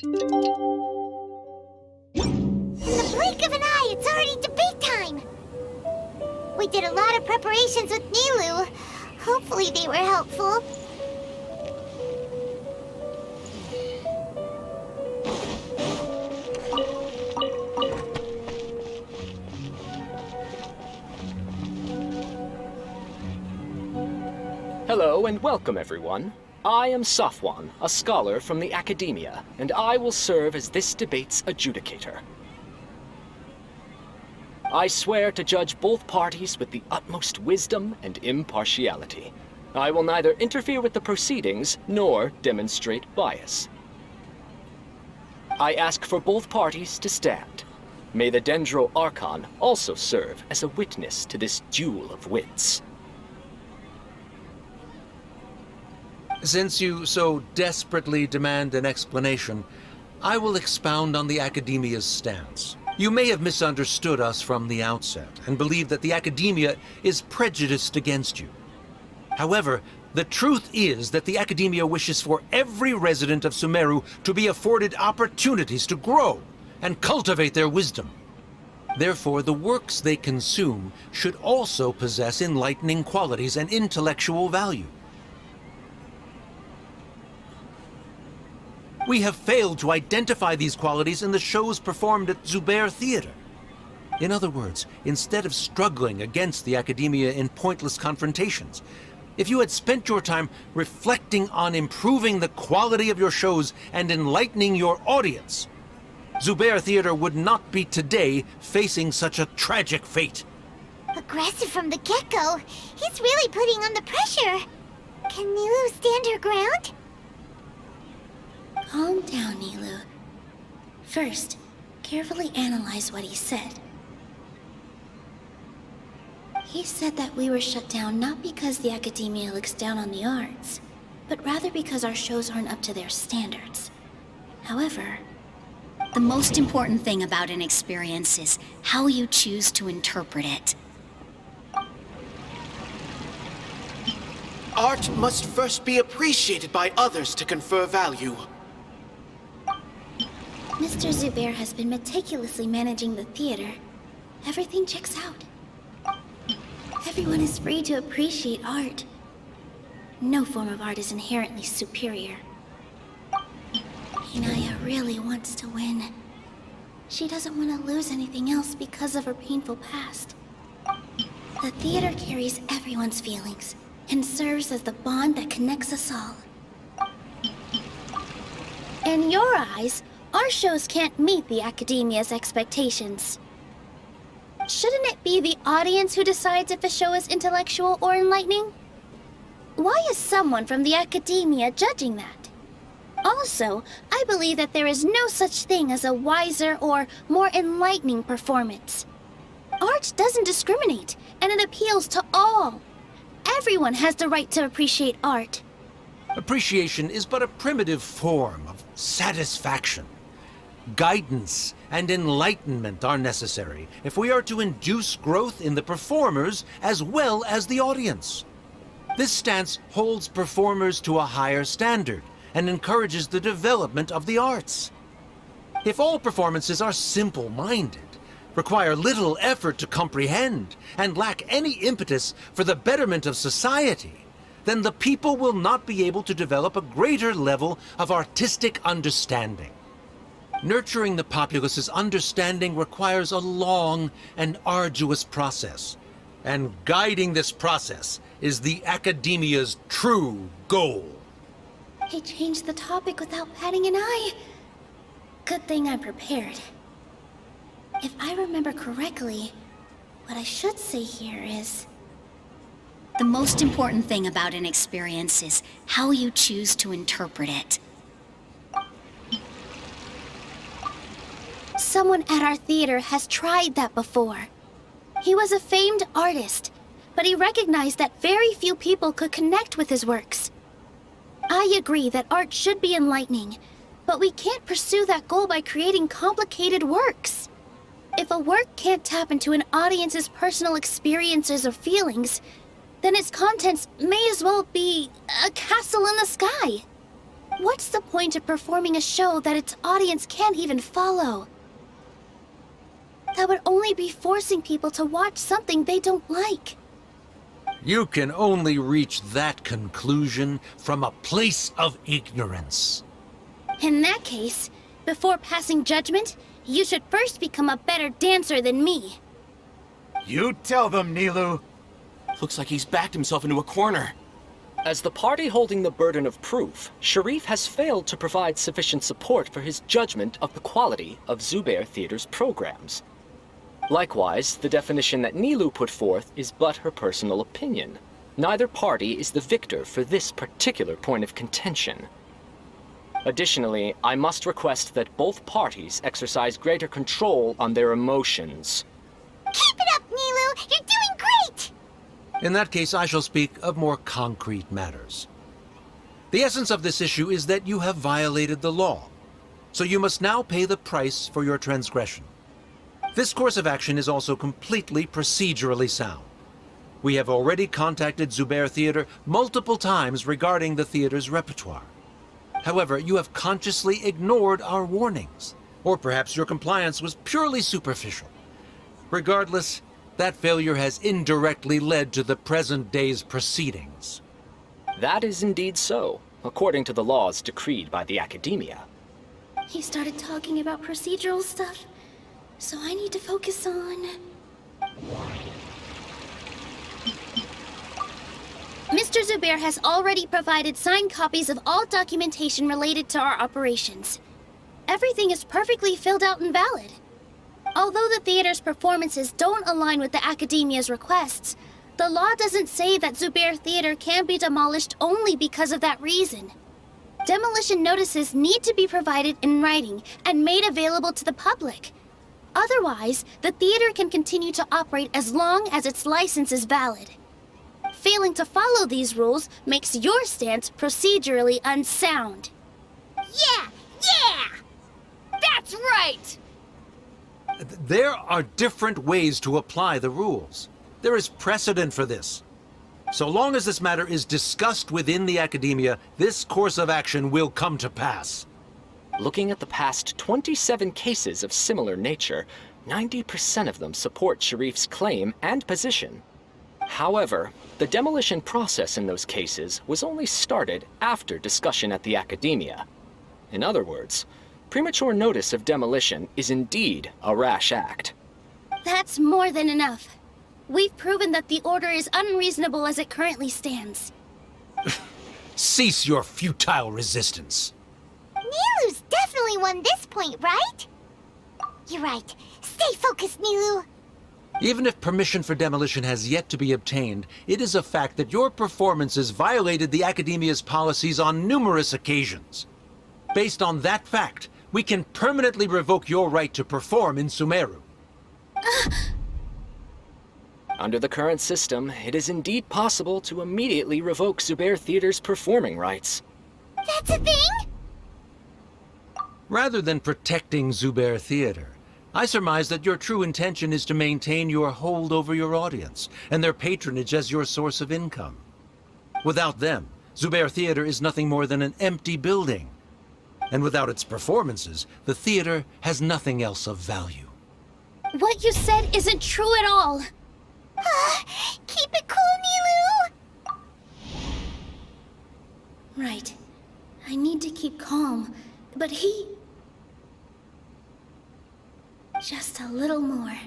In the blink of an eye, it's already debate time! We did a lot of preparations with Nilou. Hopefully they were helpful. Hello and welcome, everyone. I am Safwan, a scholar from the Akademiya, and I will serve as this debate's adjudicator. I swear to judge both parties with the utmost wisdom and impartiality. I will neither interfere with the proceedings nor demonstrate bias. I ask for both parties to stand. May the Dendro Archon also serve as a witness to this duel of wits. Since you so desperately demand an explanation, I will expound on the Akademiya's stance. You may have misunderstood us from the outset and believe that the Akademiya is prejudiced against you. However, the truth is that the Akademiya wishes for every resident of Sumeru to be afforded opportunities to grow and cultivate their wisdom. Therefore, the works they consume should also possess enlightening qualities and intellectual value. We have failed to identify these qualities in the shows performed at Zubair Theater. In other words, instead of struggling against the Akademiya in pointless confrontations, if you had spent your time reflecting on improving the quality of your shows and enlightening your audience, Zubair Theater would not be today facing such a tragic fate. Aggressive from the get-go. He's really putting on the pressure. Can Nilou stand her ground? Calm down, Nilou. First, carefully analyze what he said. He said that we were shut down not because the Akademiya looks down on the arts, but rather because our shows aren't up to their standards. However, the most important thing about an experience is how you choose to interpret it. Art must first be appreciated by others to confer value. Mr. Zubair has been meticulously managing the theater. Everything checks out. Everyone is free to appreciate art. No form of art is inherently superior. Inaya really wants to win. She doesn't want to lose anything else because of her painful past. The theater carries everyone's feelings and serves as the bond that connects us all. In your eyes, our shows can't meet the Akademiya's expectations. Shouldn't it be the audience who decides if a show is intellectual or enlightening? Why is someone from the Akademiya judging that? Also, I believe that there is no such thing as a wiser or more enlightening performance. Art doesn't discriminate, and it appeals to all. Everyone has the right to appreciate art. Appreciation is but a primitive form of satisfaction. Guidance and enlightenment are necessary if we are to induce growth in the performers as well as the audience. This stance holds performers to a higher standard and encourages the development of the arts. If all performances are simple-minded, require little effort to comprehend, and lack any impetus for the betterment of society, then the people will not be able to develop a greater level of artistic understanding. Nurturing the populace's understanding requires a long and arduous process, and guiding this process is the Akademiya's true goal. He changed the topic without batting an eye. Good thing I'm prepared. If I remember correctly, what I should say here is... The most important thing about an experience is how you choose to interpret it. Someone at our theater has tried that before. He was a famed artist, but he recognized that very few people could connect with his works. I agree that art should be enlightening, but we can't pursue that goal by creating complicated works. If a work can't tap into an audience's personal experiences or feelings, then its contents may as well be a castle in the sky. What's the point of performing a show that its audience can't even follow? That would only be forcing people to watch something they don't like. You can only reach that conclusion from a place of ignorance. In that case, before passing judgment, you should first become a better dancer than me. You tell them, Nilou. Looks like he's backed himself into a corner. As the party holding the burden of proof, Sharif has failed to provide sufficient support for his judgment of the quality of Zubair Theater's programs. Likewise, the definition that Nilou put forth is but her personal opinion. Neither party is the victor for this particular point of contention. Additionally, I must request that both parties exercise greater control on their emotions. Keep it up, Nilou! You're doing great! In that case, I shall speak of more concrete matters. The essence of this issue is that you have violated the law, so you must now pay the price for your transgression. This course of action is also completely procedurally sound. We have already contacted Zubair Theater multiple times regarding the theater's repertoire. However, you have consciously ignored our warnings, or perhaps your compliance was purely superficial. Regardless, that failure has indirectly led to the present day's proceedings. That is indeed so, according to the laws decreed by the Akademiya. He started talking about procedural stuff, so I need to focus on... Mr. Zubair has already provided signed copies of all documentation related to our operations. Everything is perfectly filled out and valid. Although the theater's performances don't align with the Akademiya's requests, the law doesn't say that Zubair Theater can be demolished only because of that reason. Demolition notices need to be provided in writing and made available to the public. Otherwise, the theater can continue to operate as long as its license is valid. Failing to follow these rules makes your stance procedurally unsound. Yeah! That's right! There are different ways to apply the rules. There is precedent for this. So long as this matter is discussed within the Akademiya, this course of action will come to pass. Looking at the past 27 cases of similar nature, 90% of them support Sharif's claim and position. However, the demolition process in those cases was only started after discussion at the Akademiya. In other words, premature notice of demolition is indeed a rash act. That's more than enough. We've proven that the order is unreasonable as it currently stands. Cease your futile resistance. Nilou's definitely won this point, right? You're right. Stay focused, Nilou. Even if permission for demolition has yet to be obtained, it is a fact that your performances violated the Akademiya's policies on numerous occasions. Based on that fact, we can permanently revoke your right to perform in Sumeru. Under the current system, it is indeed possible to immediately revoke Zubair Theater's performing rights. That's a thing? Rather than protecting Zubair Theater, I surmise that your true intention is to maintain your hold over your audience and their patronage as your source of income. Without them, Zubair Theater is nothing more than an empty building. And without its performances, the theater has nothing else of value. What you said isn't true at all. Keep it cool, Nilou! Right. I need to keep calm, but he... Just a little more.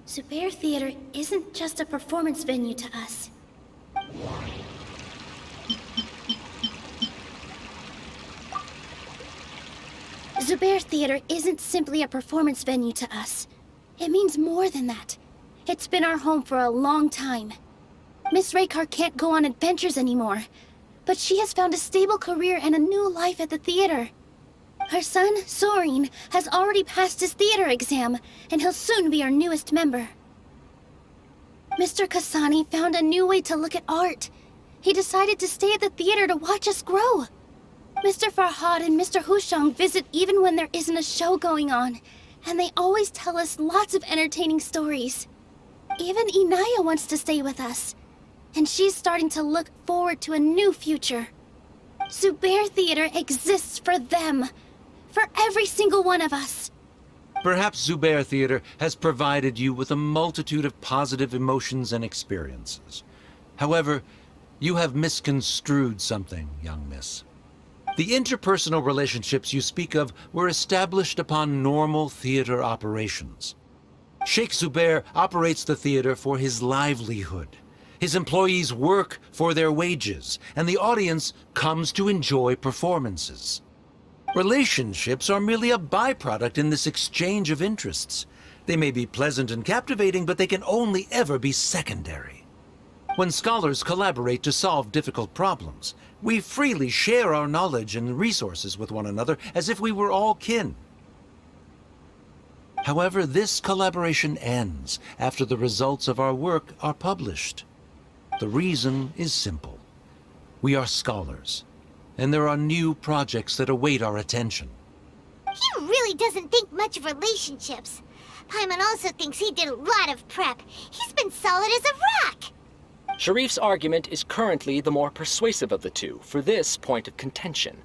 Zubair Theater isn't just a performance venue to us. Zubair Theater isn't simply a performance venue to us. It means more than that. It's been our home for a long time. Miss Raykar can't go on adventures anymore, but she has found a stable career and a new life at the theater. Her son, Sorin, has already passed his theater exam, and he'll soon be our newest member. Mr. Kasani found a new way to look at art. He decided to stay at the theater to watch us grow. Mr. Farhad and Mr. Hushang visit even when there isn't a show going on, and they always tell us lots of entertaining stories. Even Inaya wants to stay with us, and she's starting to look forward to a new future. Zubair Theater exists for them. For every single one of us. Perhaps Zubair Theater has provided you with a multitude of positive emotions and experiences. However, you have misconstrued something, young miss. The interpersonal relationships you speak of were established upon normal theater operations. Sheikh Zubair operates the theater for his livelihood. His employees work for their wages, and the audience comes to enjoy performances. Relationships are merely a byproduct in this exchange of interests. They may be pleasant and captivating, but they can only ever be secondary. When scholars collaborate to solve difficult problems, we freely share our knowledge and resources with one another as if we were all kin. However, this collaboration ends after the results of our work are published. The reason is simple. We are scholars, and there are new projects that await our attention. He really doesn't think much of relationships. Paimon also thinks he did a lot of prep. He's been solid as a rock. Sharif's argument is currently the more persuasive of the two for this point of contention.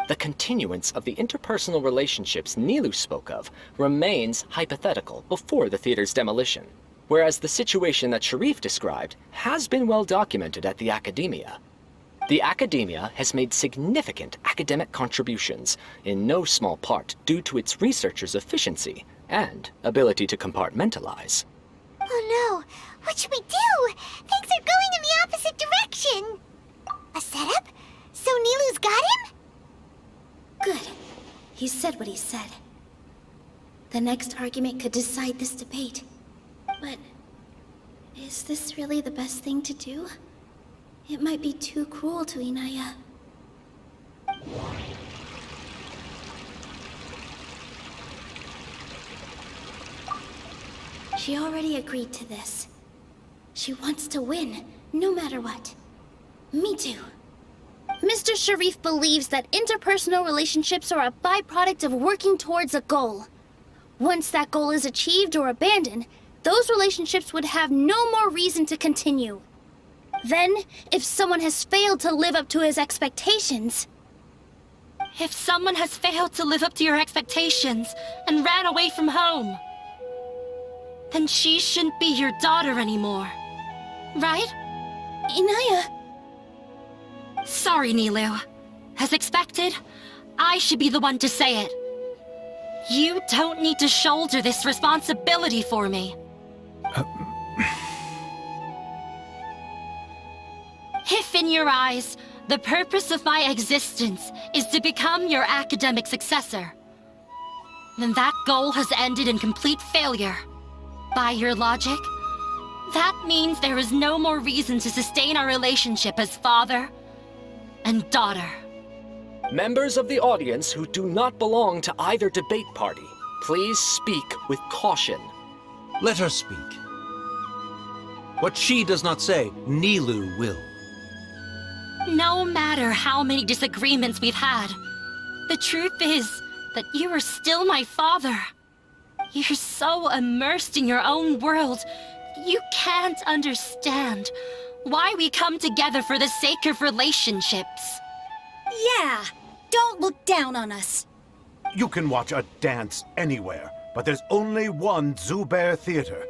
The continuance of the interpersonal relationships Nilou spoke of remains hypothetical before the theater's demolition, whereas the situation that Sharif described has been well documented at the Akademiya. The Akademiya has made significant academic contributions, in no small part due to its researchers' efficiency and ability to compartmentalize. Oh no, what should we do? Things are going in the opposite direction. A setup? So Nilou's got him? Good. He said what he said. The next argument could decide this debate. But is this really the best thing to do? It might be too cruel to Inaya. She already agreed to this. She wants to win, no matter what. Me too. Mr. Sharif believes that interpersonal relationships are a byproduct of working towards a goal. Once that goal is achieved or abandoned, those relationships would have no more reason to continue. Then, if someone has failed to live up to his expectations... If someone has failed to live up to your expectations and ran away from home, then she shouldn't be your daughter anymore. Right? Inaya... Sorry, Nilou. As expected, I should be the one to say it. You don't need to shoulder this responsibility for me. If in your eyes, the purpose of my existence is to become your academic successor, then that goal has ended in complete failure. By your logic, that means there is no more reason to sustain our relationship as father and daughter. Members of the audience who do not belong to either debate party, please speak with caution. Let her speak. What she does not say, Nilou will. No matter how many disagreements we've had, the truth is that you are still my father. You're so immersed in your own world, you can't understand why we come together for the sake of relationships. Yeah, don't look down on us. You can watch a dance anywhere, but there's only one Zubair Theater.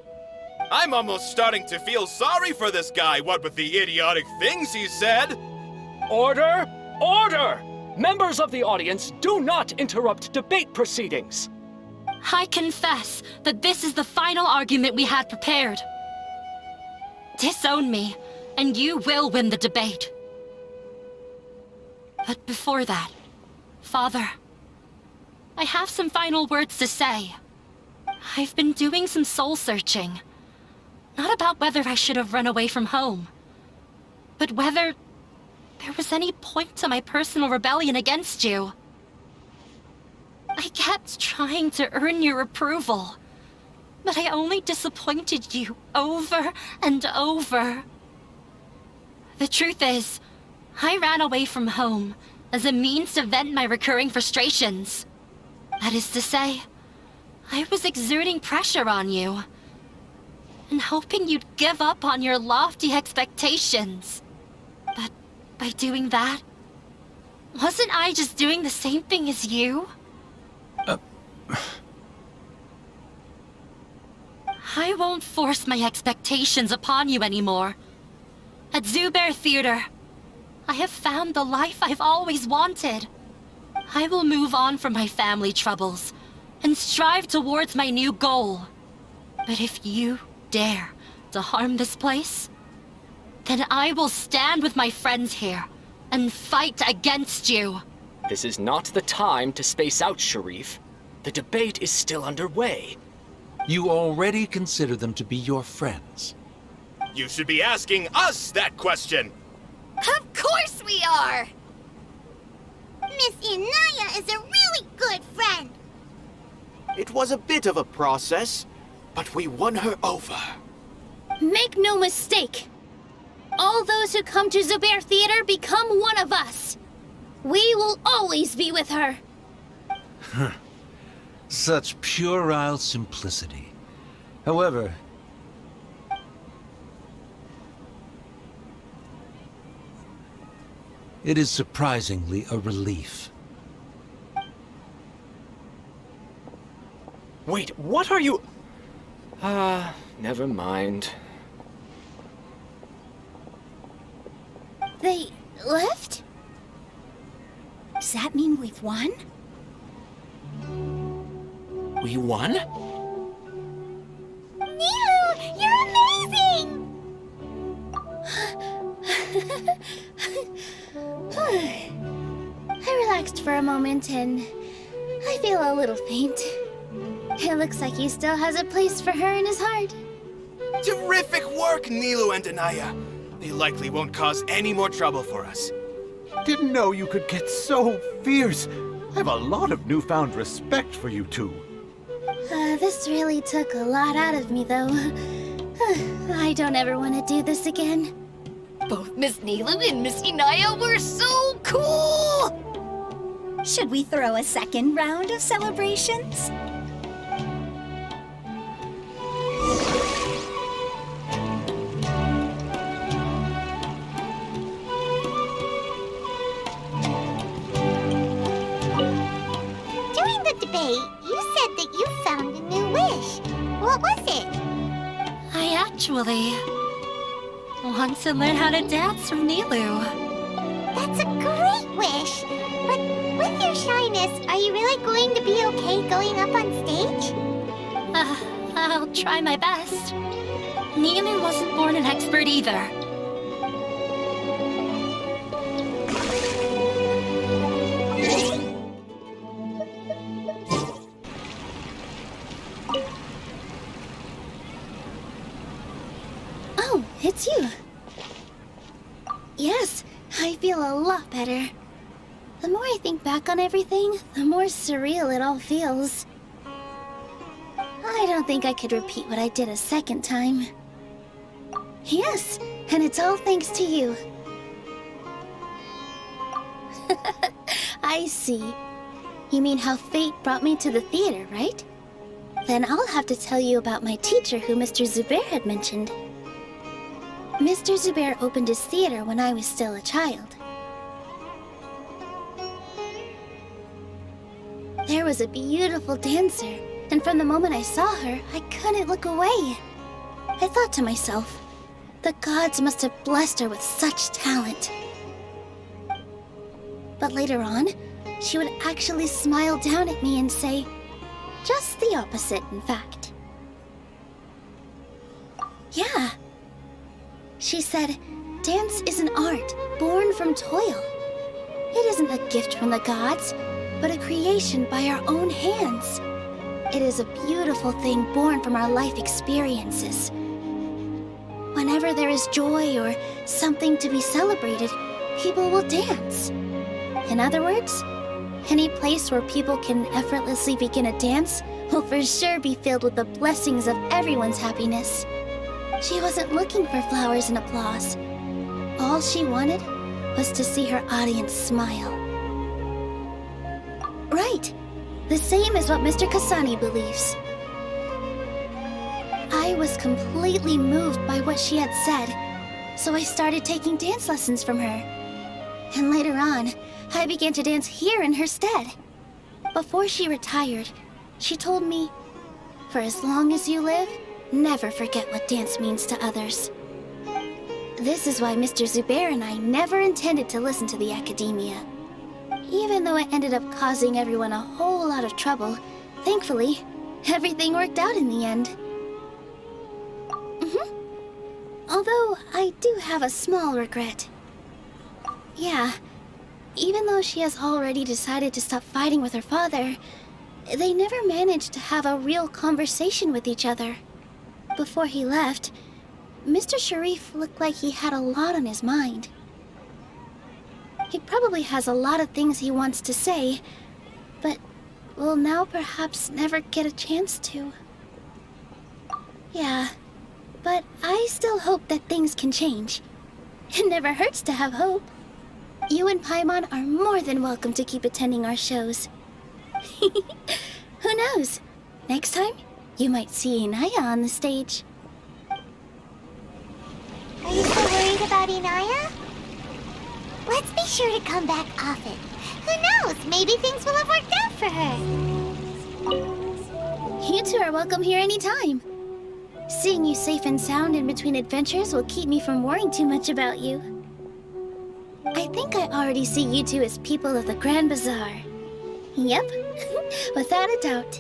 I'm almost starting to feel sorry for this guy, what with the idiotic things he said. Order! Order! Members of the audience, do not interrupt debate proceedings! I confess that this is the final argument we had prepared. Disown me, and you will win the debate. But before that, Father, I have some final words to say. I've been doing some soul-searching. Not about whether I should have run away from home, but whether there was any point to my personal rebellion against you. I kept trying to earn your approval, but I only disappointed you over and over. The truth is, I ran away from home as a means to vent my recurring frustrations. That is to say, I was exerting pressure on you, and hoping you'd give up on your lofty expectations. But by doing that, Wasn't I just doing the same thing as you? I won't force my expectations upon you anymore. At Zubair Theater, I have found the life I've always wanted. I will move on from my family troubles and strive towards my new goal. But if you dare to harm this place, then I will stand with my friends here and fight against you. This is not the time to space out, Sharif. The debate is still underway. You already consider them to be your friends. You should be asking us that question! Of course we are! Miss Inaya is a really good friend. It was a bit of a process, but we won her over. Make no mistake. All those who come to Zubair Theater become one of us. We will always be with her. Such puerile simplicity. However, it is surprisingly a relief. Wait, what are you... never mind. They left? Does that mean we've won? We won? Nilou, you're amazing! I relaxed for a moment and I feel a little faint. It looks like he still has a place for her in his heart. Terrific work, Nilou and Anaya. They likely won't cause any more trouble for us. Didn't know you could get so fierce. I have a lot of newfound respect for you two. This really took a lot out of me, though. I don't ever want to do this again. Both Miss Nilou and Miss Inaya were so cool! Should we throw a second round of celebrations? During the debate, you said that you found a new wish. What was it? I actually want to learn how to dance from Nilou. That's a great wish. But with your shyness, are you really going to be okay going up on stage? I'll try my best. Nilou wasn't born an expert either. Oh, it's you. Yes, I feel a lot better. The more I think back on everything, the more surreal it all feels. I don't think I could repeat what I did a second time. Yes, and it's all thanks to you. I see. You mean how fate brought me to the theater, right? Then I'll have to tell you about my teacher who Mr. Zubair had mentioned. Mr. Zubair opened his theater when I was still a child. There was a beautiful dancer, and from the moment I saw her, I couldn't look away. I thought to myself, the gods must have blessed her with such talent. But later on, she would actually smile down at me and say, just the opposite, in fact. Yeah. She said, dance is an art born from toil. It isn't a gift from the gods, but a creation by our own hands. It is a beautiful thing born from our life experiences. Whenever there is joy or something to be celebrated, people will dance. In other words, any place where people can effortlessly begin a dance will for sure be filled with the blessings of everyone's happiness. She wasn't looking for flowers and applause. All she wanted was to see her audience smile. Right. The same as what Mr. Kasani believes. I was completely moved by what she had said, so I started taking dance lessons from her. And later on, I began to dance here in her stead. Before she retired, she told me, "For as long as you live, never forget what dance means to others." This is why Mr. Zubair and I never intended to listen to the Akademiya. Even though it ended up causing everyone a whole lot of trouble, thankfully, everything worked out in the end. Although, I do have a small regret. Yeah, even though she has already decided to stop fighting with her father, they never managed to have a real conversation with each other. Before he left, Mr. Sharif looked like he had a lot on his mind. He probably has a lot of things he wants to say, but will now perhaps never get a chance to. Yeah, but I still hope that things can change. It never hurts to have hope. You and Paimon are more than welcome to keep attending our shows. Who knows? Next time, you might see Inaya on the stage. Are you still worried about Inaya? Let's be sure to come back often. Who knows? Maybe things will have worked out for her. You two are welcome here anytime. Seeing you safe and sound in between adventures will keep me from worrying too much about you. I think I already see you two as people of the Grand Bazaar. Yep, without a doubt.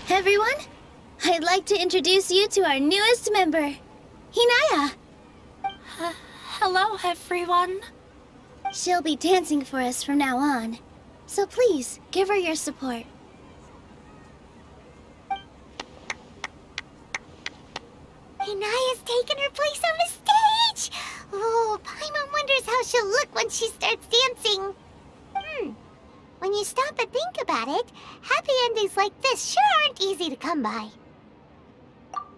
Everyone, I'd like to introduce you to our newest member, Inaya. Hello, everyone. She'll be dancing for us from now on, so please give her your support. Inaya's taken her place on the stage! Oh, Paimon wonders how she'll look when she starts dancing. When you stop and think about it, happy endings like this sure aren't easy to come by.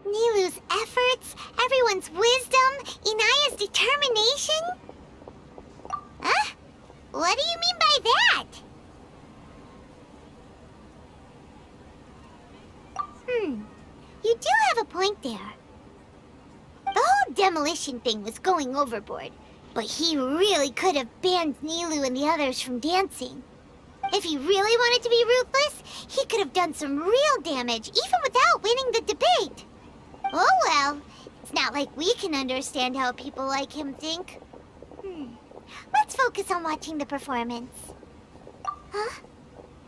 Nilou's efforts, everyone's wisdom, Inaya's determination? Huh? What do you mean by that? You do have a point there. The whole demolition thing was going overboard, but he really could have banned Nilou and the others from dancing. If he really wanted to be ruthless, he could have done some real damage, even without winning the debate. Oh well, it's not like we can understand how people like him think. Let's focus on watching the performance. Huh?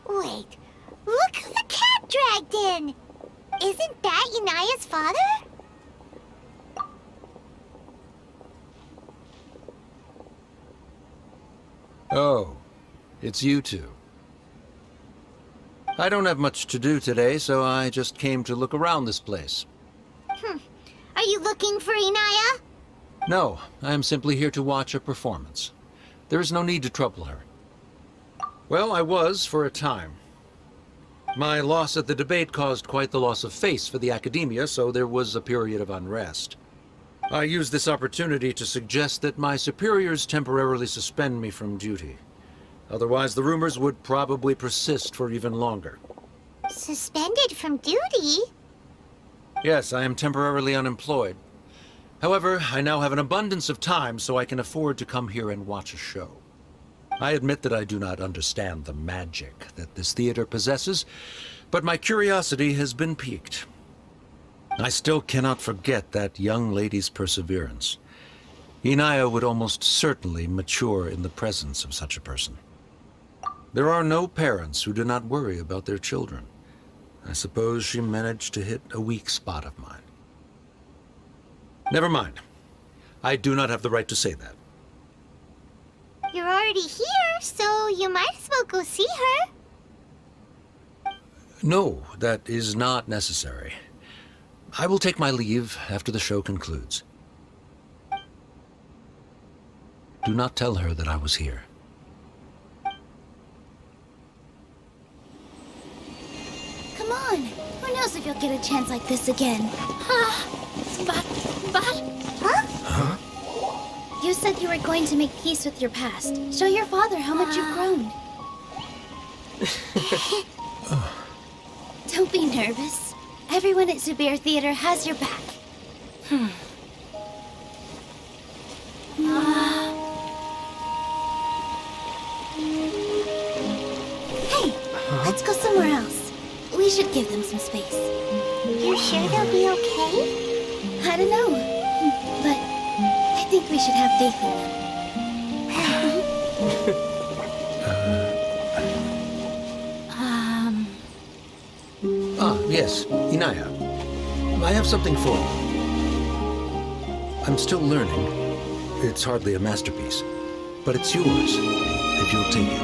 Wait, look who the cat dragged in! Isn't that Inaya's father? Oh, it's you two. I don't have much to do today, so I just came to look around this place. Are you looking for Inaya? No, I am simply here to watch a performance. There is no need to trouble her. Well, I was for a time. My loss at the debate caused quite the loss of face for the Akademiya, so there was a period of unrest. I use this opportunity to suggest that my superiors temporarily suspend me from duty. Otherwise, the rumors would probably persist for even longer. Suspended from duty? Yes, I am temporarily unemployed. However, I now have an abundance of time, so I can afford to come here and watch a show. I admit that I do not understand the magic that this theater possesses, but my curiosity has been piqued. I still cannot forget that young lady's perseverance. Inaya would almost certainly mature in the presence of such a person. There are no parents who do not worry about their children. I suppose she managed to hit a weak spot of mine. Never mind. I do not have the right to say that. You're already here, so you might as well go see her. No, that is not necessary. I will take my leave after the show concludes. Do not tell her that I was here. Come on. Who knows if you'll get a chance like this again? But... You said you were going to make peace with your past. Show your father how much you've grown. Don't be nervous. Everyone at Zubair Theater has your back. Hey, let's go somewhere else. We should give them some space. You're sure they'll be okay? I don't know, but I think we should have faith in them. Yes, Inaya. I have something for you. I'm still learning. It's hardly a masterpiece, but it's yours, if you'll take it.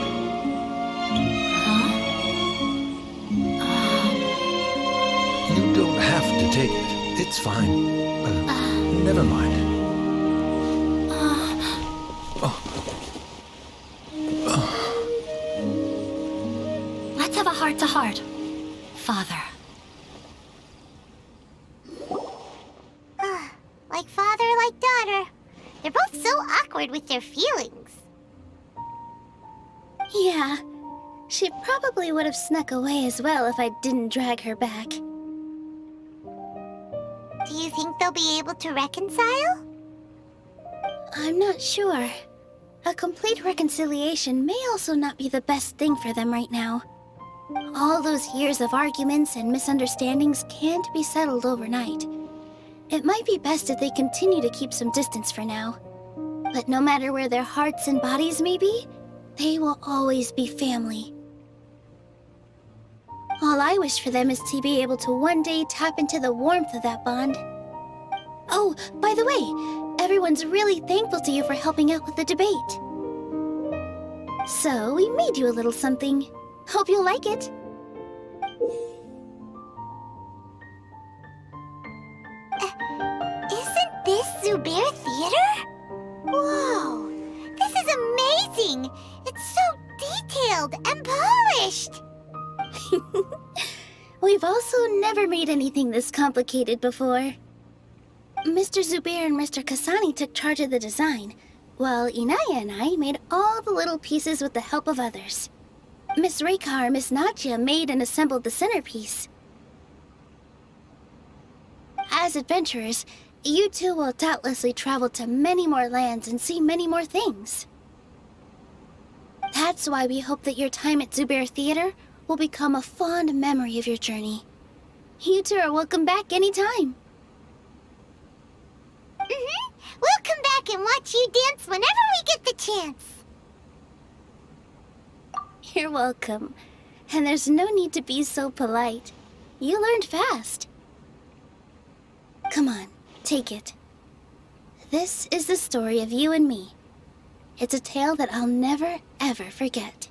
You don't have to take it. It's fine. Never mind. let's have a heart-to-heart. Father. Like father, like daughter. They're both so awkward with their feelings. Yeah, she probably would have snuck away as well if I didn't drag her back. Do you think they'll be able to reconcile? I'm not sure. A complete reconciliation may also not be the best thing for them right now. All those years of arguments and misunderstandings can't be settled overnight. It might be best if they continue to keep some distance for now. But no matter where their hearts and bodies may be, they will always be family. All I wish for them is to be able to one day tap into the warmth of that bond. Oh, by the way, everyone's really thankful to you for helping out with the debate. So, we made you a little something. Hope you'll like it. Isn't this Zubair Theater? Whoa! This is amazing! It's so detailed and polished! We've also never made anything this complicated before. Mr. Zubair and Mr. Kasani took charge of the design, while Inaya and I made all the little pieces with the help of others. Miss Reika or Miss Nadja made and assembled the centerpiece. As adventurers, you two will doubtlessly travel to many more lands and see many more things. That's why we hope that your time at Zubair Theater will become a fond memory of your journey. You two are welcome back anytime. We'll come back and watch you dance whenever we get the chance. You're welcome. And there's no need to be so polite. You learned fast. Come on, take it. This is the story of you and me. It's a tale that I'll never, ever forget.